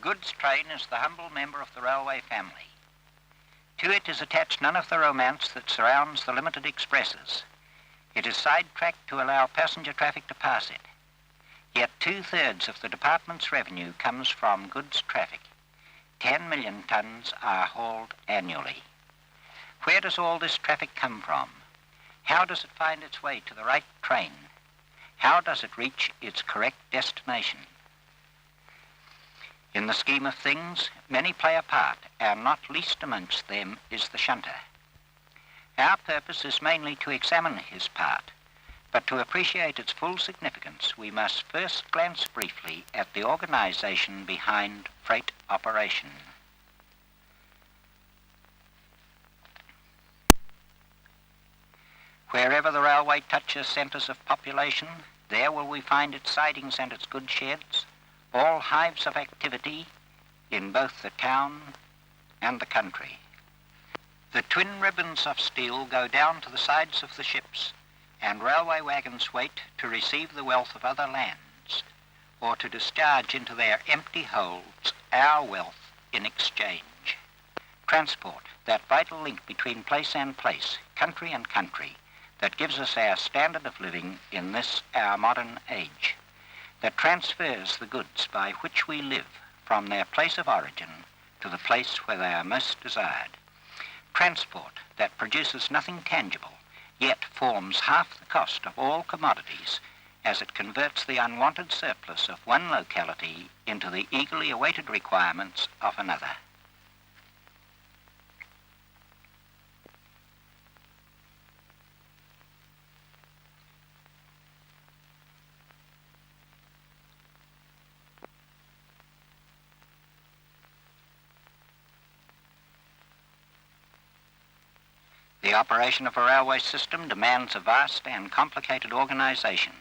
goods train is the humble member of the railway family. To it is attached none of the romance that surrounds the limited expresses. It is sidetracked to allow passenger traffic to pass it. Yet 2/3 of the department's revenue comes from goods traffic. 10 million tons are hauled annually. Where does all this traffic come from? How does it find its way to the right train? How does it reach its correct destination? In the scheme of things, many play a part, and not least amongst them is the shunter. Our purpose is mainly to examine his part, but to appreciate its full significance, we must first glance briefly at the organization behind freight operation. Wherever the railway touches centres of population, there will we find its sidings and its goods sheds, all hives of activity in both the town and the country. The twin ribbons of steel go down to the sides of the ships, and railway wagons wait to receive the wealth of other lands, or to discharge into their empty holds our wealth in exchange. Transport, that vital link between place and place, country and country, that gives us our standard of living in this our modern age, that transfers the goods by which we live from their place of origin to the place where they are most desired. Transport that produces nothing tangible, yet forms half the cost of all commodities, as it converts the unwanted surplus of one locality into the eagerly awaited requirements of another. The operation of a railway system demands a vast and complicated organization.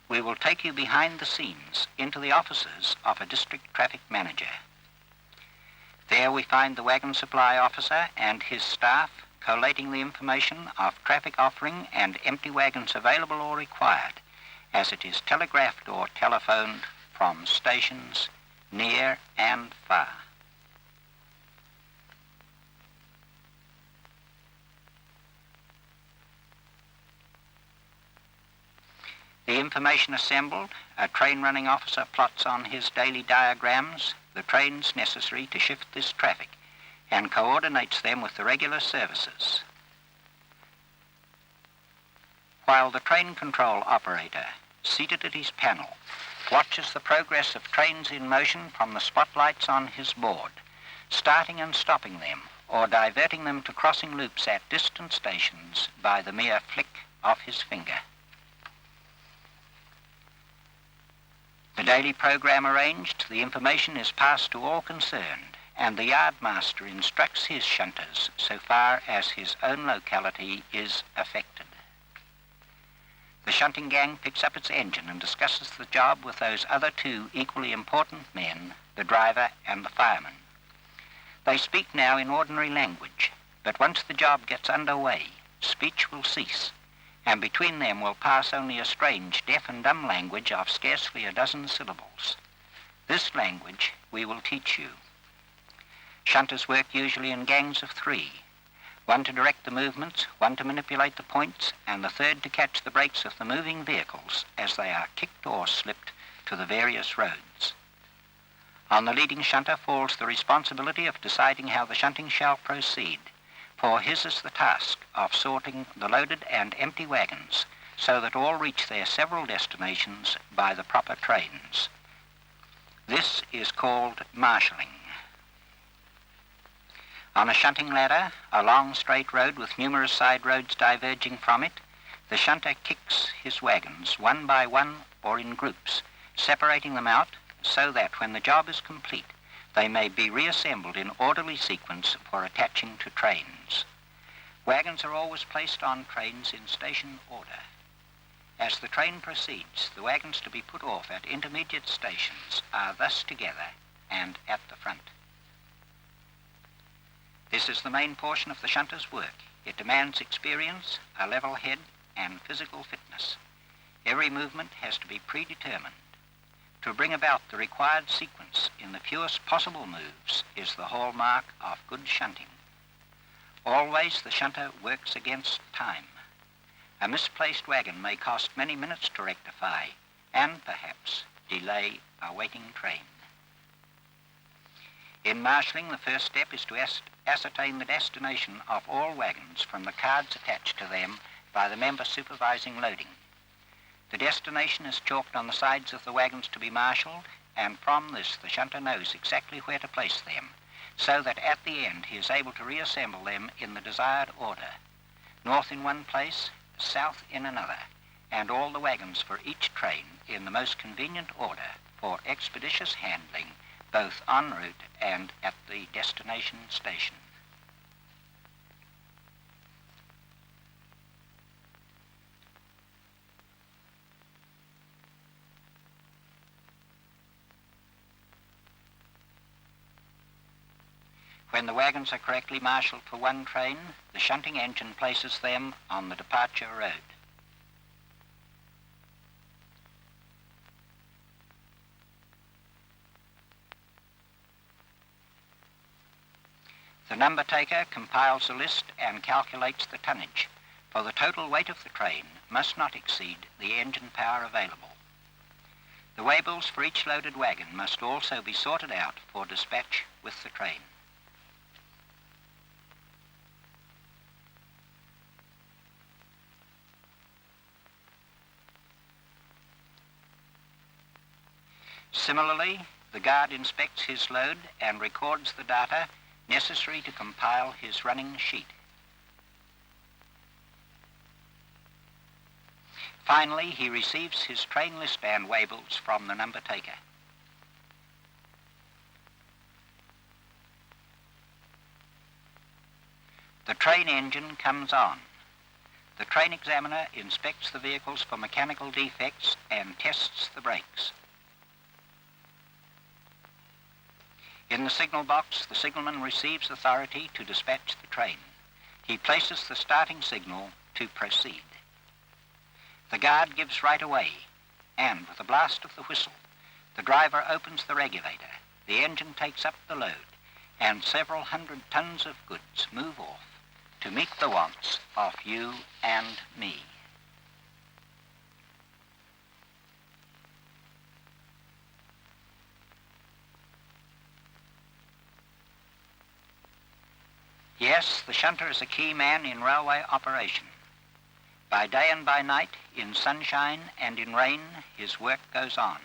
We will take you behind the scenes into the offices of a district traffic manager. There we find the wagon supply officer and his staff collating the information of traffic offering and empty wagons available or required, as it is telegraphed or telephoned from stations near and far. The information assembled, a train running officer plots on his daily diagrams the trains necessary to shift this traffic and coordinates them with the regular services, while the train control operator, seated at his panel, watches the progress of trains in motion from the spotlights on his board, starting and stopping them or diverting them to crossing loops at distant stations by the mere flick of his finger. The daily program arranged, the information is passed to all concerned, and the yardmaster instructs his shunters so far as his own locality is affected. The shunting gang picks up its engine and discusses the job with those other two equally important men, the driver and the fireman. They speak now in ordinary language, but once the job gets underway, speech will cease, and between them will pass only a strange deaf and dumb language of scarcely a dozen syllables. This language we will teach you. Shunters work usually in gangs of 3, one to direct the movements, one to manipulate the points, and the third to catch the brakes of the moving vehicles as they are kicked or slipped to the various roads. On the leading shunter falls the responsibility of deciding how the shunting shall proceed, for his is the task of sorting the loaded and empty wagons so that all reach their several destinations by the proper trains. This is called marshalling. On a shunting ladder, a long straight road with numerous side roads diverging from it, the shunter kicks his wagons one by one or in groups, separating them out so that when the job is complete, they may be reassembled in orderly sequence for attaching to trains. Wagons are always placed on trains in station order. As the train proceeds, the wagons to be put off at intermediate stations are thus together and at the front. This is the main portion of the shunter's work. It demands experience, a level head, and physical fitness. Every movement has to be predetermined. To bring about the required sequence in the fewest possible moves is the hallmark of good shunting. Always the shunter works against time. A misplaced wagon may cost many minutes to rectify and perhaps delay a waiting train. In marshalling, the first step is to ascertain the destination of all wagons from the cards attached to them by the member supervising loading. The destination is chalked on the sides of the wagons to be marshalled, and from this the shunter knows exactly where to place them, so that at the end he is able to reassemble them in the desired order, north in one place, south in another, and all the wagons for each train in the most convenient order for expeditious handling, both en route and at the destination station. When the wagons are correctly marshalled for one train, the shunting engine places them on the departure road. The number taker compiles a list and calculates the tonnage, for the total weight of the train must not exceed the engine power available. The waybills for each loaded wagon must also be sorted out for dispatch with the train. Similarly, the guard inspects his load and records the data necessary to compile his running sheet. Finally, he receives his train list and waybills from the number taker. The train engine comes on. The train examiner inspects the vehicles for mechanical defects and tests the brakes. In the signal box, the signalman receives authority to dispatch the train. He places the starting signal to proceed. The guard gives right away, and with a blast of the whistle, the driver opens the regulator, the engine takes up the load, and several hundred tons of goods move off to meet the wants of you and me. Yes, the shunter is a key man in railway operation. By day and by night, in sunshine and in rain, his work goes on.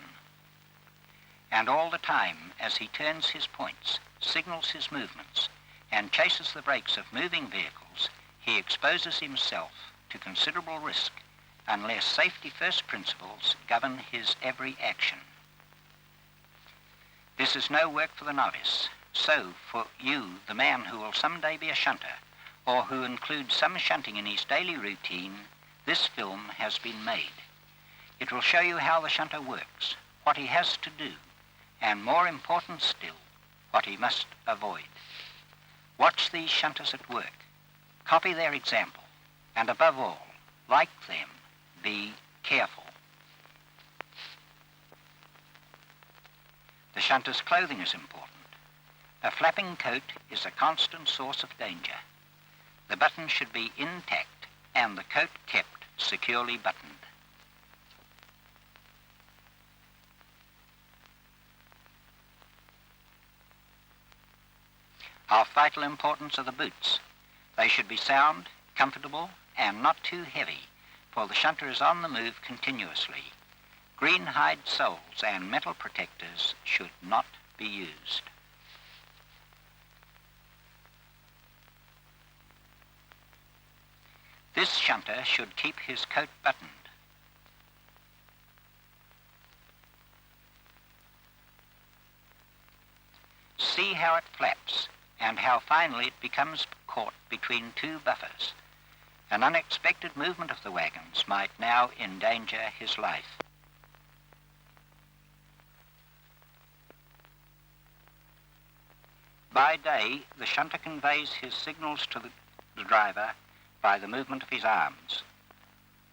And all the time, as he turns his points, signals his movements, and chases the brakes of moving vehicles, he exposes himself to considerable risk unless safety first principles govern his every action. This is no work for the novice. So, for you, the man who will someday be a shunter, or who includes some shunting in his daily routine, this film has been made. It will show you how the shunter works, what he has to do, and more important still, what he must avoid. Watch these shunters at work, copy their example, and above all, like them, be careful. The shunter's clothing is important. A flapping coat is a constant source of danger. The button should be intact and the coat kept securely buttoned. Of vital importance are the boots. They should be sound, comfortable, and not too heavy, for the shunter is on the move continuously. Green hide soles and metal protectors should not be used. This shunter should keep his coat buttoned. See how it flaps and how finally it becomes caught between two buffers. An unexpected movement of the wagons might now endanger his life. By day, the shunter conveys his signals to the driver by the movement of his arms.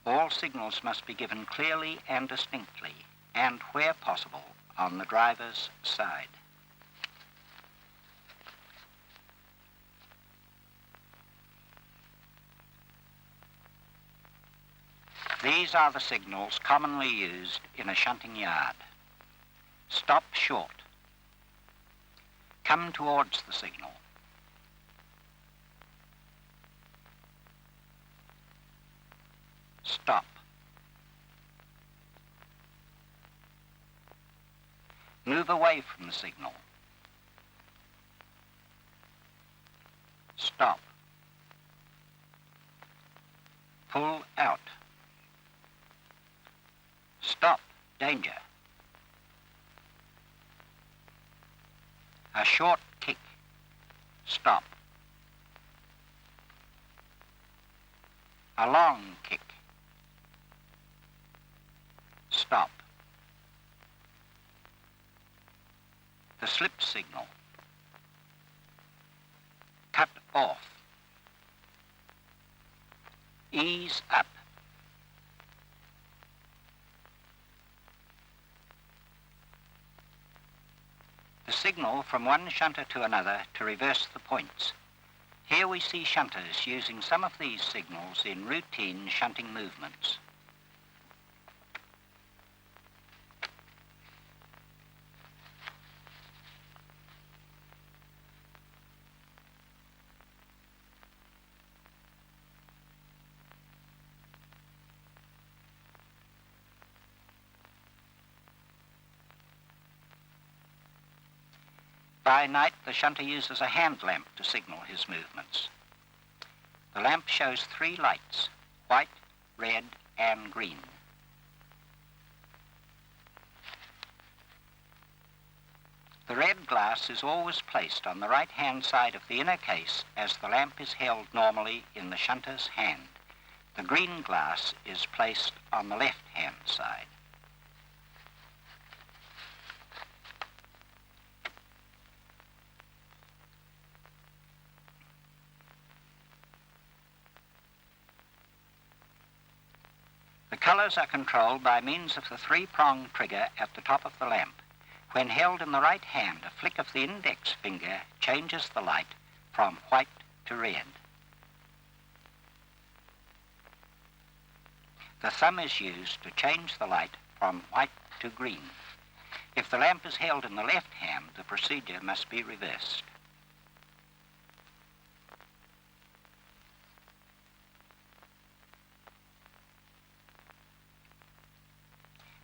All signals must be given clearly and distinctly, and where possible, on the driver's side. These are the signals commonly used in a shunting yard. Stop short. Come towards the signal. Stop. Move away from the signal. Stop. Pull out. Stop. Danger. A short kick. Stop. A long kick. Stop. The slip signal. Cut off. Ease up. The signal from one shunter to another to reverse the points. Here we see shunters using some of these signals in routine shunting movements. By night, the shunter uses a hand lamp to signal his movements. The lamp shows 3 lights, white, red, and green. The red glass is always placed on the right-hand side of the inner case as the lamp is held normally in the shunter's hand. The green glass is placed on the left-hand side. The colours are controlled by means of the 3-prong trigger at the top of the lamp. When held in the right hand, a flick of the index finger changes the light from white to red. The thumb is used to change the light from white to green. If the lamp is held in the left hand, the procedure must be reversed.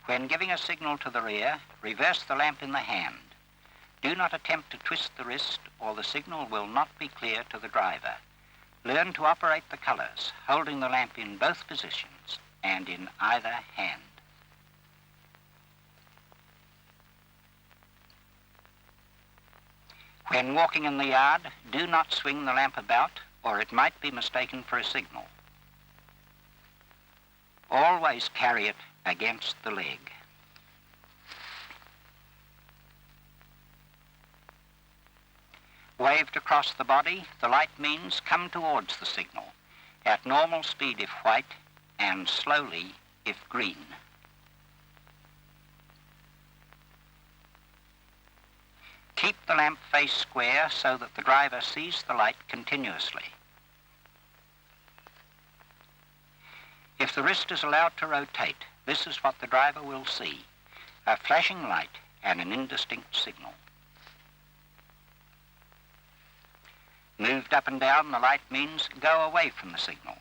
When giving a signal to the rear, reverse the lamp in the hand. Do not attempt to twist the wrist or the signal will not be clear to the driver. Learn to operate the colours, holding the lamp in both positions and in either hand. When walking in the yard, do not swing the lamp about or it might be mistaken for a signal. Always carry it against the leg. Waved across the body, the light means come towards the signal, at normal speed if white, and slowly if green. Keep the lamp face square so that the driver sees the light continuously. If the wrist is allowed to rotate, this is what the driver will see, a flashing light and an indistinct signal. Moved up and down, the light means go away from the signal,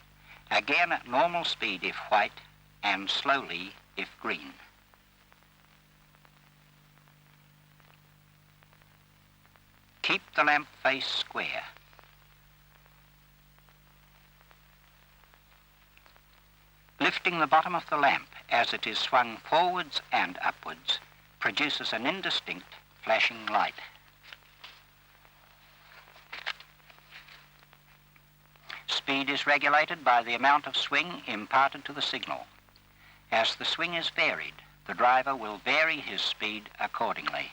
again at normal speed if white and slowly if green. Keep the lamp face square. Lifting the bottom of the lamp as it is swung forwards and upwards produces an indistinct flashing light. Speed is regulated by the amount of swing imparted to the signal. As the swing is varied, the driver will vary his speed accordingly.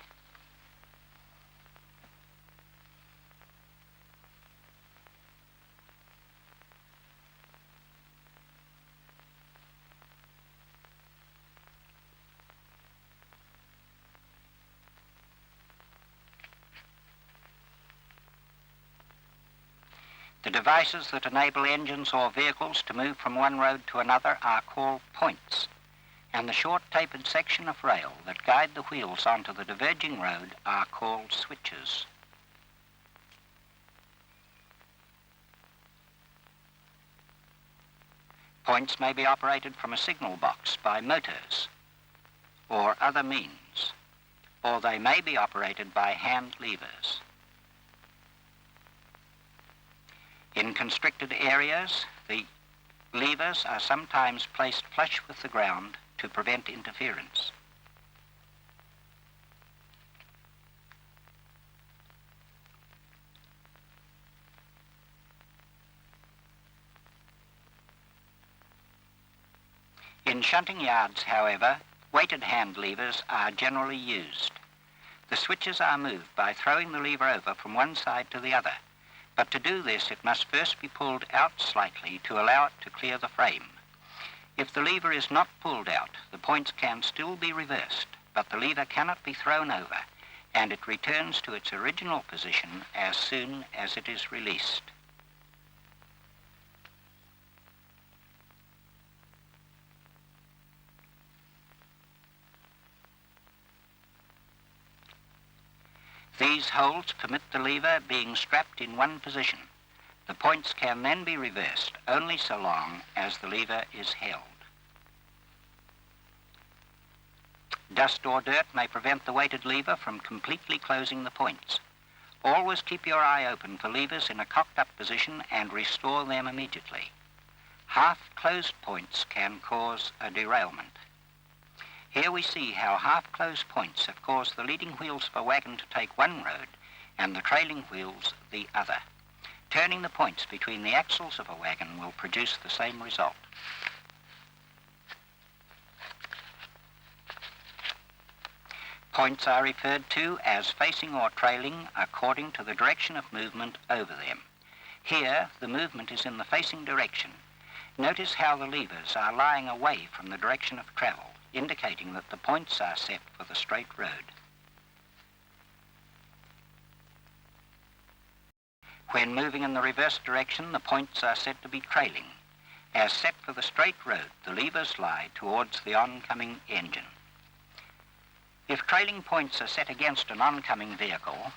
The devices that enable engines or vehicles to move from one road to another are called points, and the short tapered section of rail that guide the wheels onto the diverging road are called switches. Points may be operated from a signal box by motors or other means, or they may be operated by hand levers. In constricted areas, the levers are sometimes placed flush with the ground to prevent interference. In shunting yards, however, weighted hand levers are generally used. The switches are moved by throwing the lever over from one side to the other, but to do this it must first be pulled out slightly to allow it to clear the frame. If the lever is not pulled out, the points can still be reversed, but the lever cannot be thrown over, and it returns to its original position as soon as it is released. These holds permit the lever being strapped in one position. The points can then be reversed only so long as the lever is held. Dust or dirt may prevent the weighted lever from completely closing the points. Always keep your eye open for levers in a cocked up position and restore them immediately. Half-closed points can cause a derailment. Here we see how half-closed points have caused the leading wheels of a wagon to take one road and the trailing wheels the other. Turning the points between the axles of a wagon will produce the same result. Points are referred to as facing or trailing according to the direction of movement over them. Here, the movement is in the facing direction. Notice how the levers are lying away from the direction of travel, indicating that the points are set for the straight road. When moving in the reverse direction, the points are said to be trailing. As set for the straight road, the levers lie towards the oncoming engine. If trailing points are set against an oncoming vehicle,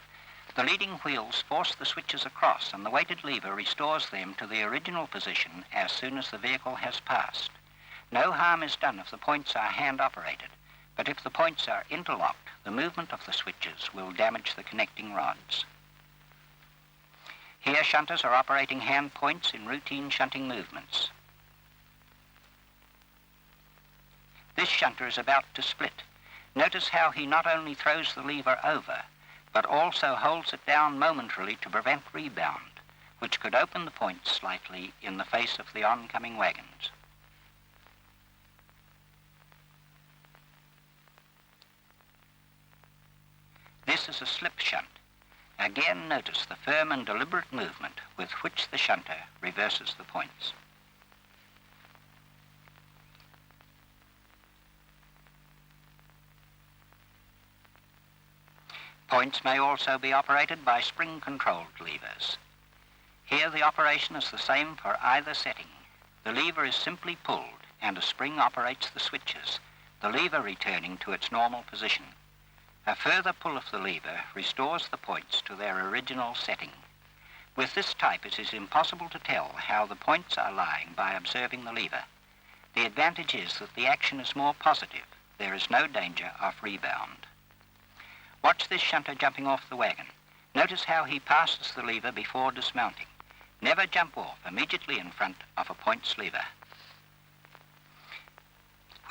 the leading wheels force the switches across and the weighted lever restores them to the original position as soon as the vehicle has passed. No harm is done if the points are hand-operated, but if the points are interlocked, the movement of the switches will damage the connecting rods. Here, shunters are operating hand points in routine shunting movements. This shunter is about to split. Notice how he not only throws the lever over, but also holds it down momentarily to prevent rebound, which could open the points slightly in the face of the oncoming wagons. This is a slip shunt. Again, notice the firm and deliberate movement with which the shunter reverses the points. Points may also be operated by spring-controlled levers. Here the operation is the same for either setting. The lever is simply pulled and a spring operates the switches, the lever returning to its normal position. A further pull of the lever restores the points to their original setting. With this type, it is impossible to tell how the points are lying by observing the lever. The advantage is that the action is more positive. There is no danger of rebound. Watch this shunter jumping off the wagon. Notice how he passes the lever before dismounting. Never jump off immediately in front of a points lever.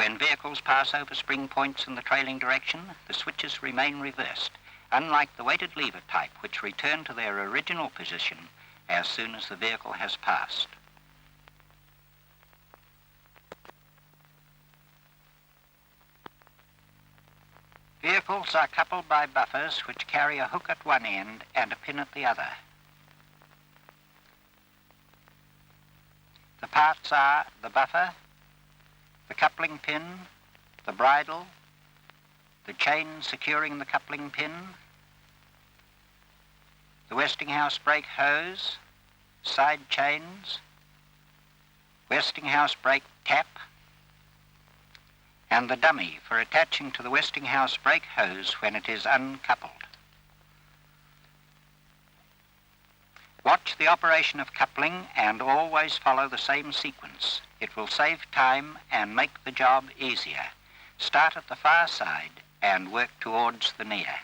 When vehicles pass over spring points in the trailing direction, the switches remain reversed, unlike the weighted lever type, which return to their original position as soon as the vehicle has passed. Vehicles are coupled by buffers which carry a hook at one end and a pin at the other. The parts are the buffer, the coupling pin, the bridle, the chain securing the coupling pin, the Westinghouse brake hose, side chains, Westinghouse brake tap, and the dummy for attaching to the Westinghouse brake hose when it is uncoupled. Watch the operation of coupling and always follow the same sequence. It will save time and make the job easier. Start at the far side and work towards the near.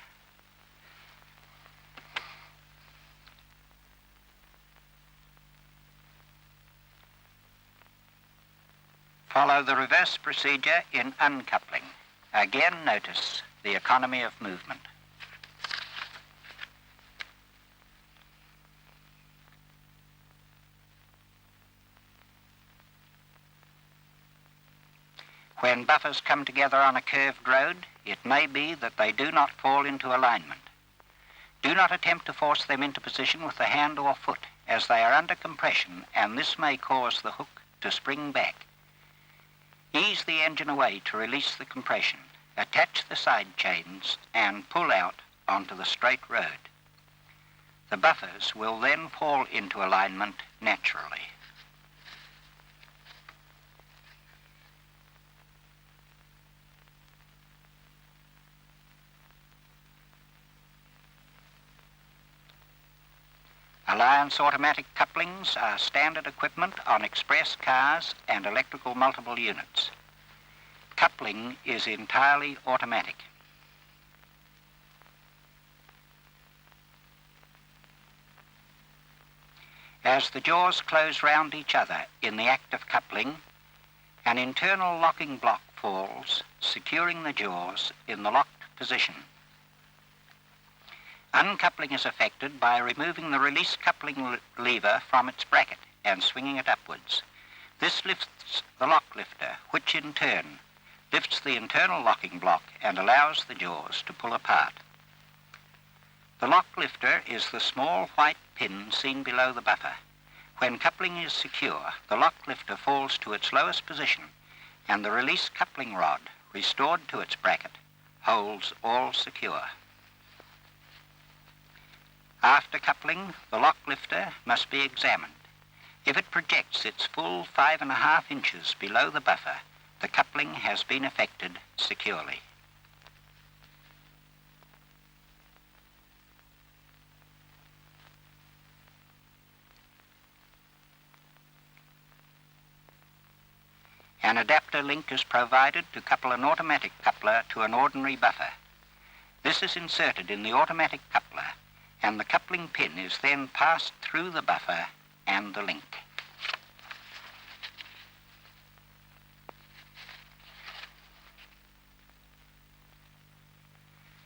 Follow the reverse procedure in uncoupling. Again, notice the economy of movement. When buffers come together on a curved road, it may be that they do not fall into alignment. Do not attempt to force them into position with the hand or foot, as they are under compression, and this may cause the hook to spring back. Ease the engine away to release the compression. Attach the side chains and pull out onto the straight road. The buffers will then fall into alignment naturally. Alliance automatic couplings are standard equipment on express cars and electrical multiple units. Coupling is entirely automatic. As the jaws close round each other in the act of coupling, an internal locking block falls, securing the jaws in the locked position. Uncoupling is effected by removing the release coupling lever from its bracket and swinging it upwards. This lifts the lock lifter, which in turn lifts the internal locking block and allows the jaws to pull apart. The lock lifter is the small white pin seen below the buffer. When coupling is secure, the lock lifter falls to its lowest position and the release coupling rod, restored to its bracket, holds all secure. After coupling, the lock lifter must be examined. If it projects its full 5.5 inches below the buffer, the coupling has been effected securely. An adapter link is provided to couple an automatic coupler to an ordinary buffer. This is inserted in the automatic coupler, and the coupling pin is then passed through the buffer and the link.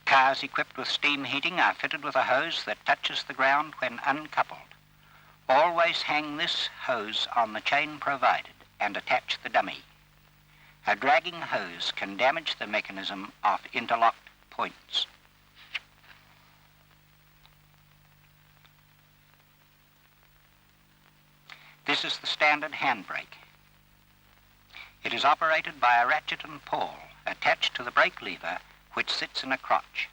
Cars equipped with steam heating are fitted with a hose that touches the ground when uncoupled. Always hang this hose on the chain provided and attach the dummy. A dragging hose can damage the mechanism of interlocked points. This is the standard handbrake. It is operated by a ratchet and pawl attached to the brake lever, which sits in a crotch.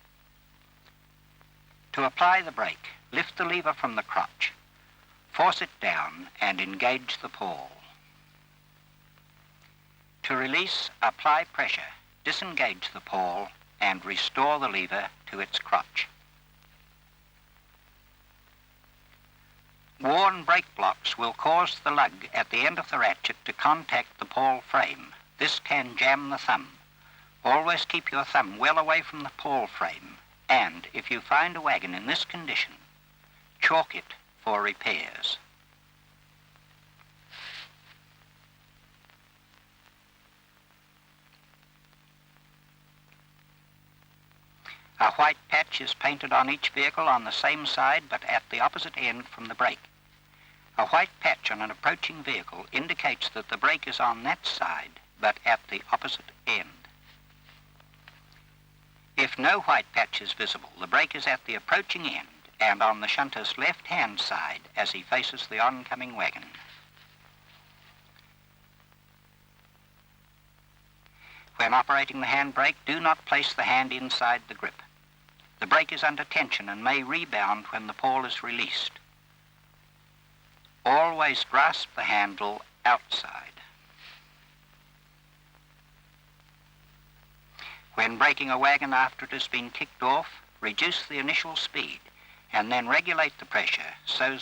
To apply the brake, lift the lever from the crotch, force it down and engage the pawl. To release, apply pressure, disengage the pawl and restore the lever to its crotch. Worn brake blocks will cause the lug at the end of the ratchet to contact the pawl frame. This can jam the thumb. Always keep your thumb well away from the pawl frame, and if you find a wagon in this condition, chalk it for repairs. A white patch is painted on each vehicle on the same side but at the opposite end from the brake. A white patch on an approaching vehicle indicates that the brake is on that side but at the opposite end. If no white patch is visible, the brake is at the approaching end and on the shunter's left-hand side as he faces the oncoming wagon. When operating the handbrake, do not place the hand inside the grip. The brake is under tension and may rebound when the pawl is released. Always grasp the handle outside. When braking a wagon after it has been kicked off, reduce the initial speed and then regulate the pressure so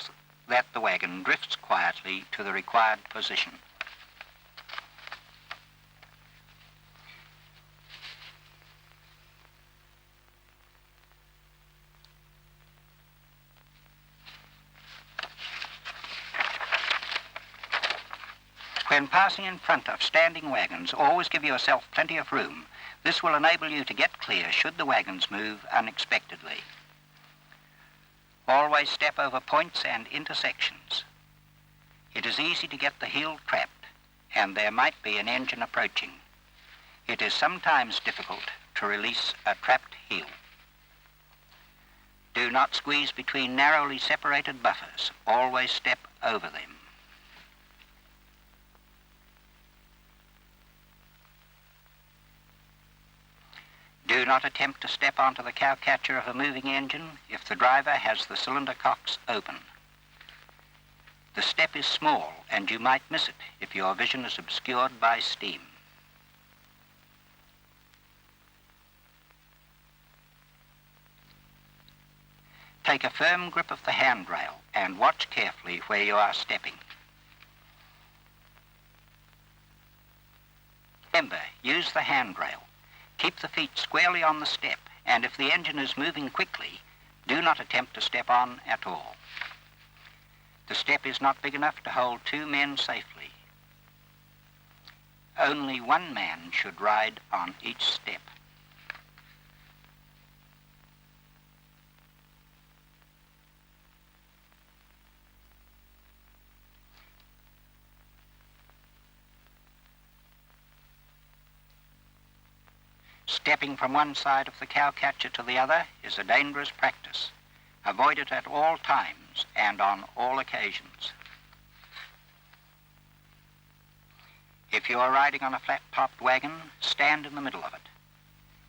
that the wagon drifts quietly to the required position. When passing in front of standing wagons, always give yourself plenty of room. This will enable you to get clear should the wagons move unexpectedly. Always step over points and intersections. It is easy to get the heel trapped, and there might be an engine approaching. It is sometimes difficult to release a trapped heel. Do not squeeze between narrowly separated buffers. Always step over them. Do not attempt to step onto the cowcatcher of a moving engine if the driver has the cylinder cocks open. The step is small and you might miss it if your vision is obscured by steam. Take a firm grip of the handrail and watch carefully where you are stepping. Remember, use the handrail. Keep the feet squarely on the step, and if the engine is moving quickly, do not attempt to step on at all. The step is not big enough to hold two men safely. Only one man should ride on each step. Stepping from one side of the cowcatcher to the other is a dangerous practice. Avoid it at all times and on all occasions. If you are riding on a flat-topped wagon, stand in the middle of it.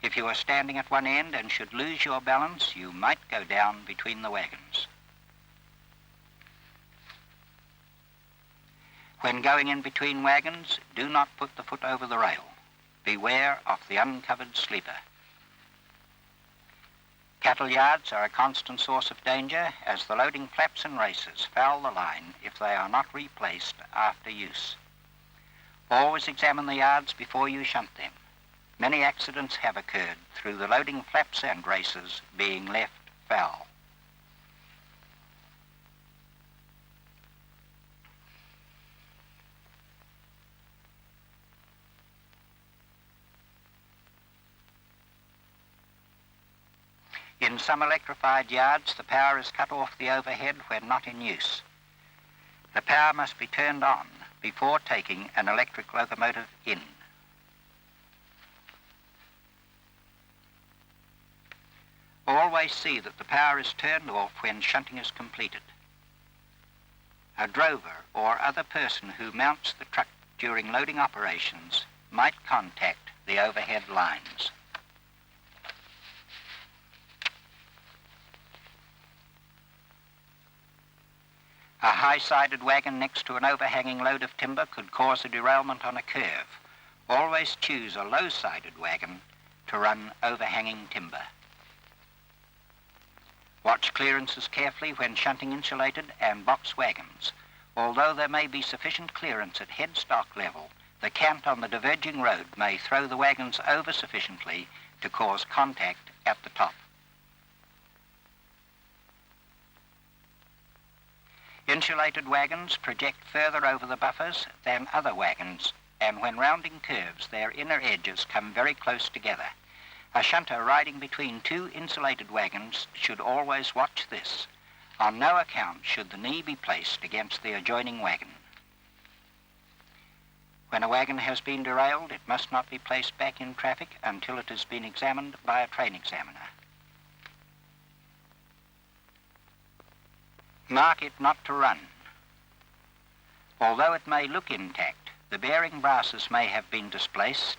If you are standing at one end and should lose your balance, you might go down between the wagons. When going in between wagons, do not put the foot over the rail. Beware of the uncovered sleeper. Cattle yards are a constant source of danger as the loading flaps and races foul the line if they are not replaced after use. Always examine the yards before you shunt them. Many accidents have occurred through the loading flaps and races being left foul. In some electrified yards, the power is cut off the overhead when not in use. The power must be turned on before taking an electric locomotive in. Always see that the power is turned off when shunting is completed. A drover or other person who mounts the truck during loading operations might contact the overhead lines. A high-sided wagon next to an overhanging load of timber could cause a derailment on a curve. Always choose a low-sided wagon to run overhanging timber. Watch clearances carefully when shunting insulated and box wagons. Although there may be sufficient clearance at headstock level, the cant on the diverging road may throw the wagons over sufficiently to cause contact at the top. Insulated wagons project further over the buffers than other wagons, and when rounding curves, their inner edges come very close together. A shunter riding between two insulated wagons should always watch this. On no account should the knee be placed against the adjoining wagon. When a wagon has been derailed, it must not be placed back in traffic until it has been examined by a train examiner. Mark it not to run. Although it may look intact, the bearing brasses may have been displaced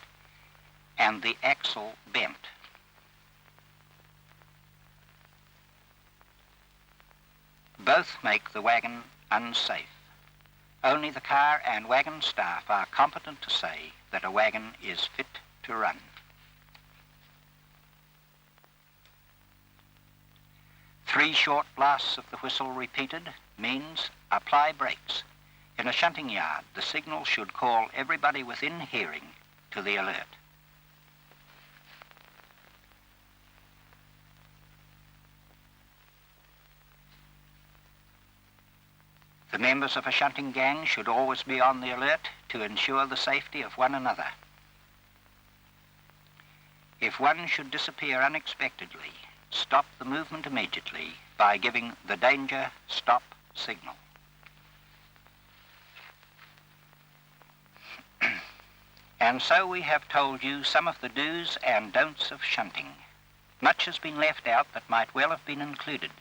and the axle bent. Both make the wagon unsafe. Only the car and wagon staff are competent to say that a wagon is fit to run. Three short blasts of the whistle repeated means apply brakes. In a shunting yard, the signal should call everybody within hearing to the alert. The members of a shunting gang should always be on the alert to ensure the safety of one another. If one should disappear unexpectedly, stop the movement immediately by giving the danger stop signal. And so we have told you some of the do's and don'ts of shunting. Much has been left out that might well have been included,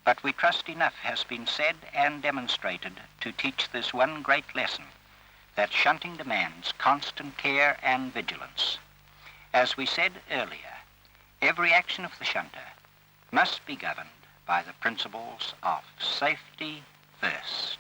but we trust enough has been said and demonstrated to teach this one great lesson, that shunting demands constant care and vigilance. As we said earlier, every action of the shunter must be governed by the principles of safety first.